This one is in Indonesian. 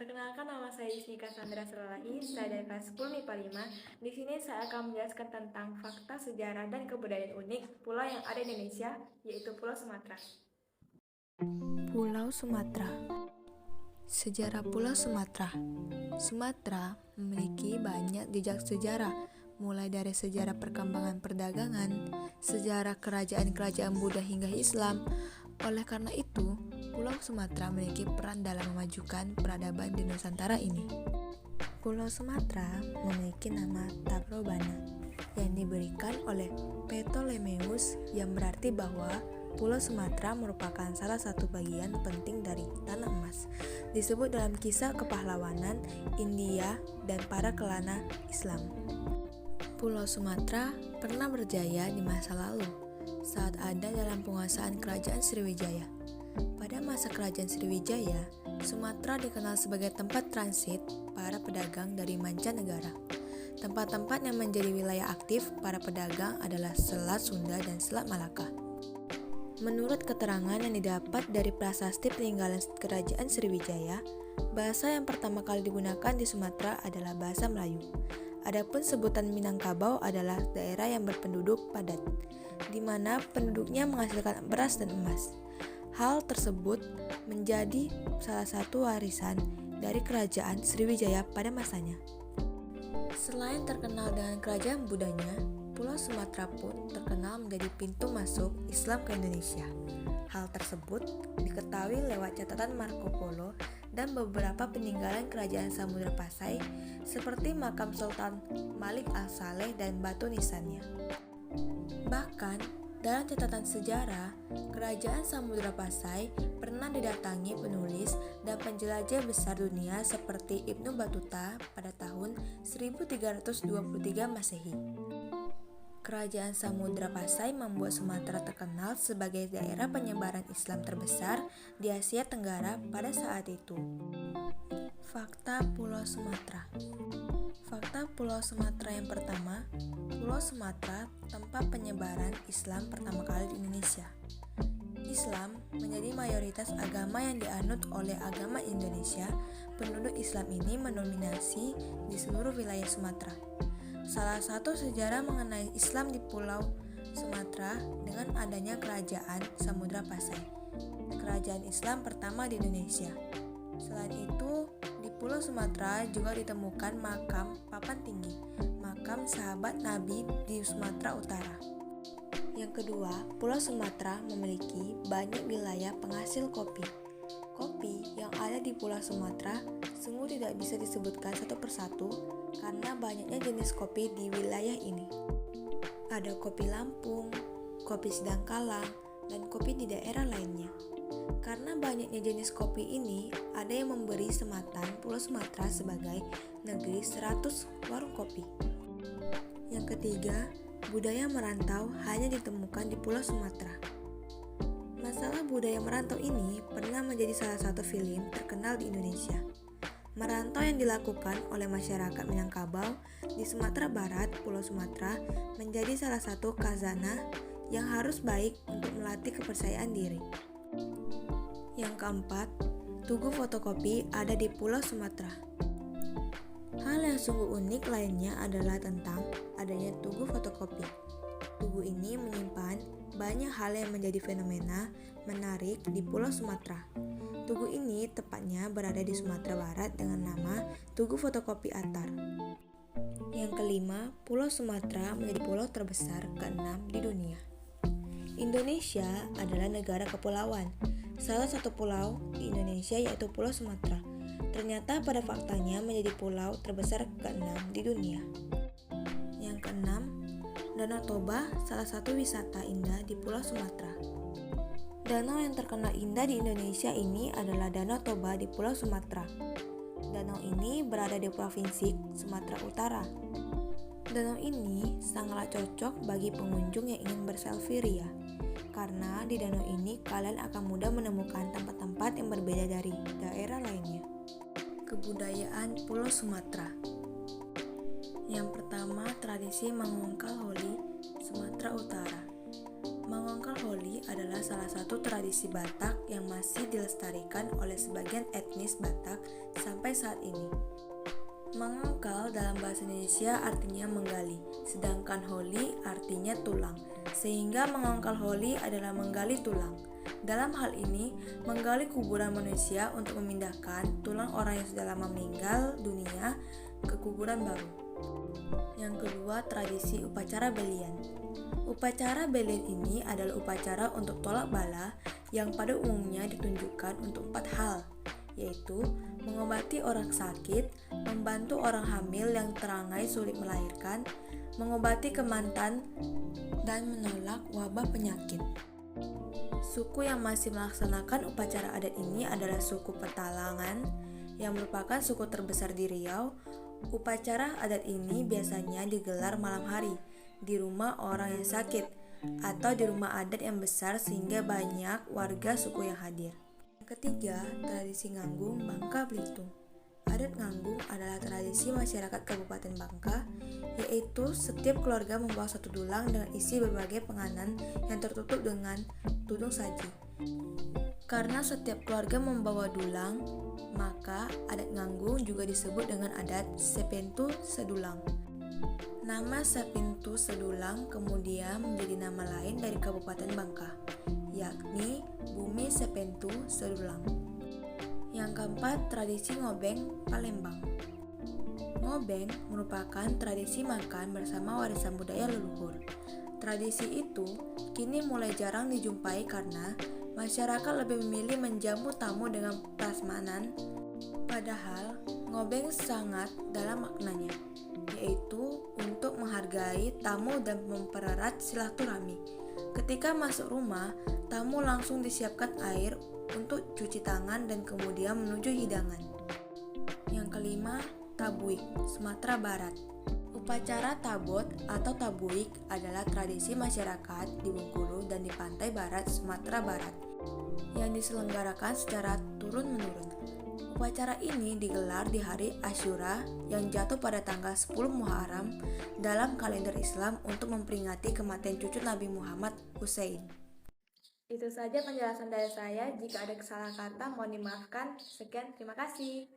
Perkenalkan, nama saya Isni Cassandra Salalahi, saya dari kelas 10 MIPA 5. Di sini saya akan menjelaskan tentang fakta sejarah dan kebudayaan unik pulau yang ada di Indonesia, yaitu Pulau Sumatera. Pulau Sumatera. Sejarah Pulau Sumatera. Sumatera memiliki banyak jejak sejarah, mulai dari sejarah perkembangan perdagangan, sejarah kerajaan-kerajaan Buddha hingga Islam. Oleh karena itu, Pulau Sumatera memiliki peran dalam memajukan peradaban di Nusantara ini. Pulau Sumatera memiliki nama Taprobana yang diberikan oleh Ptolemeus, yang berarti bahwa Pulau Sumatera merupakan salah satu bagian penting dari tanah emas. Disebut dalam kisah kepahlawanan India dan para kelana Islam. Pulau Sumatera pernah berjaya di masa lalu saat ada dalam penguasaan Kerajaan Sriwijaya. Pada masa Kerajaan Sriwijaya, Sumatera dikenal sebagai tempat transit para pedagang dari mancanegara. Tempat-tempat yang menjadi wilayah aktif para pedagang adalah Selat Sunda dan Selat Malaka. Menurut keterangan yang didapat dari prasasti peninggalan Kerajaan Sriwijaya, bahasa yang pertama kali digunakan di Sumatera adalah bahasa Melayu. Adapun sebutan Minangkabau adalah daerah yang berpenduduk padat, di mana penduduknya menghasilkan beras dan emas. Hal tersebut menjadi salah satu warisan dari Kerajaan Sriwijaya pada masanya. Selain terkenal dengan kerajaan Budanya, Pulau Sumatera pun terkenal menjadi pintu masuk Islam ke Indonesia. Hal tersebut diketahui lewat catatan Marco Polo dan beberapa peninggalan kerajaan Samudra Pasai seperti makam Sultan Malik Al-Saleh dan batu nisannya. Bahkan, dalam catatan sejarah, kerajaan Samudra Pasai pernah didatangi penulis dan penjelajah besar dunia seperti Ibnu Battuta pada tahun 1323 Masehi. Kerajaan Samudra Pasai membuat Sumatera terkenal sebagai daerah penyebaran Islam terbesar di Asia Tenggara pada saat itu. Fakta Pulau Sumatera. Fakta Pulau Sumatera yang pertama, Pulau Sumatera tempat penyebaran Islam pertama kali di Indonesia. Islam menjadi mayoritas agama yang dianut oleh agama Indonesia. Penduduk Islam ini mendominasi di seluruh wilayah Sumatera. Salah satu sejarah mengenai Islam di Pulau Sumatera dengan adanya Kerajaan Samudra Pasai, kerajaan Islam pertama di Indonesia. Selain itu, di Pulau Sumatera juga ditemukan makam papan tinggi, makam sahabat Nabi di Sumatera Utara. Yang kedua, Pulau Sumatera memiliki banyak wilayah penghasil kopi. Kopi yang ada di Pulau Sumatera sungguh tidak bisa disebutkan satu persatu karena banyaknya jenis kopi di wilayah ini. Ada kopi Lampung, kopi Sidangkalang, dan kopi di daerah lainnya. Karena banyaknya jenis kopi ini, ada yang memberi sematan Pulau Sumatera sebagai negeri 100 warung kopi. Yang ketiga, budaya merantau hanya ditemukan di Pulau Sumatera. Masalah budaya merantau ini pernah menjadi salah satu film terkenal di Indonesia. Merantau yang dilakukan oleh masyarakat Minangkabau di Sumatera Barat, Pulau Sumatera, menjadi salah satu khazanah yang harus baik untuk melatih kepercayaan diri. Yang keempat, tugu fotokopi ada di Pulau Sumatera. Hal yang sungguh unik lainnya adalah tentang adanya tugu fotokopi. Tugu ini menyimpan banyak hal yang menjadi fenomena menarik di Pulau Sumatera. Tugu ini tepatnya berada di Sumatera Barat dengan nama Tugu Fotokopi Atar. Yang kelima, Pulau Sumatera menjadi pulau terbesar ke-6 di dunia. Indonesia adalah negara kepulauan. Salah satu pulau di Indonesia yaitu Pulau Sumatera. Ternyata pada faktanya menjadi pulau terbesar ke-6 di dunia. Yang keenam, Danau Toba salah satu wisata indah di Pulau Sumatera. Danau yang terkenal indah di Indonesia ini adalah Danau Toba di Pulau Sumatera. Danau ini berada di Provinsi Sumatera Utara. Danau ini sangatlah cocok bagi pengunjung yang ingin berselfie ria, karena di danau ini kalian akan mudah menemukan tempat-tempat yang berbeda dari daerah lainnya. Kebudayaan Pulau Sumatera. Yang pertama, tradisi Mangongkal Holi, Sumatera Utara. Mengongkal Holi adalah salah satu tradisi Batak yang masih dilestarikan oleh sebagian etnis Batak sampai saat ini. Mengongkal dalam bahasa Indonesia artinya menggali, sedangkan Holi artinya tulang, sehingga mengongkal Holi adalah menggali tulang. Dalam hal ini, menggali kuburan manusia untuk memindahkan tulang orang yang sudah lama meninggal dunia ke kuburan baru. Yang kedua, tradisi upacara belian. Upacara belian ini adalah upacara untuk tolak bala yang pada umumnya ditunjukkan untuk 4 hal, yaitu mengobati orang sakit, membantu orang hamil yang terangai sulit melahirkan, mengobati kemantan, dan menolak wabah penyakit. Suku yang masih melaksanakan upacara adat ini adalah suku Petalangan yang merupakan suku terbesar di Riau. Upacara adat ini biasanya digelar malam hari di rumah orang yang sakit atau di rumah adat yang besar sehingga banyak warga suku yang hadir. Ketiga, tradisi Nganggung Bangka Belitung. Adat Nganggung adalah tradisi masyarakat Kabupaten Bangka, yaitu setiap keluarga membawa satu dulang dengan isi berbagai penganan yang tertutup dengan tudung saji. Karena setiap keluarga membawa dulang, maka adat Nganggung juga disebut dengan adat Sepentu Sedulang. Nama Sepintu Sedulang kemudian menjadi nama lain dari Kabupaten Bangka, yakni Bumi Sepentu Sedulang. Yang keempat, tradisi Ngobeng Palembang. Ngobeng merupakan tradisi makan bersama warisan budaya leluhur. Tradisi itu kini mulai jarang dijumpai karena masyarakat lebih memilih menjamu tamu dengan prasmanan. Padahal ngobeng sangat dalam maknanya, yaitu untuk menghargai tamu dan mempererat silaturahmi. Ketika masuk rumah, tamu langsung disiapkan air untuk cuci tangan dan kemudian menuju hidangan. Yang kelima, Tabuik, Sumatera Barat. Upacara Tabot atau Tabuik adalah tradisi masyarakat di Bengkulu dan di pantai barat Sumatera Barat yang diselenggarakan secara turun-menurun. Upacara ini digelar di hari Asyura yang jatuh pada tanggal 10 Muharram dalam kalender Islam untuk memperingati kematian cucu Nabi Muhammad, Hussein. Itu saja penjelasan dari saya. Jika ada kesalahan kata, mohon dimaafkan. Sekian, terima kasih.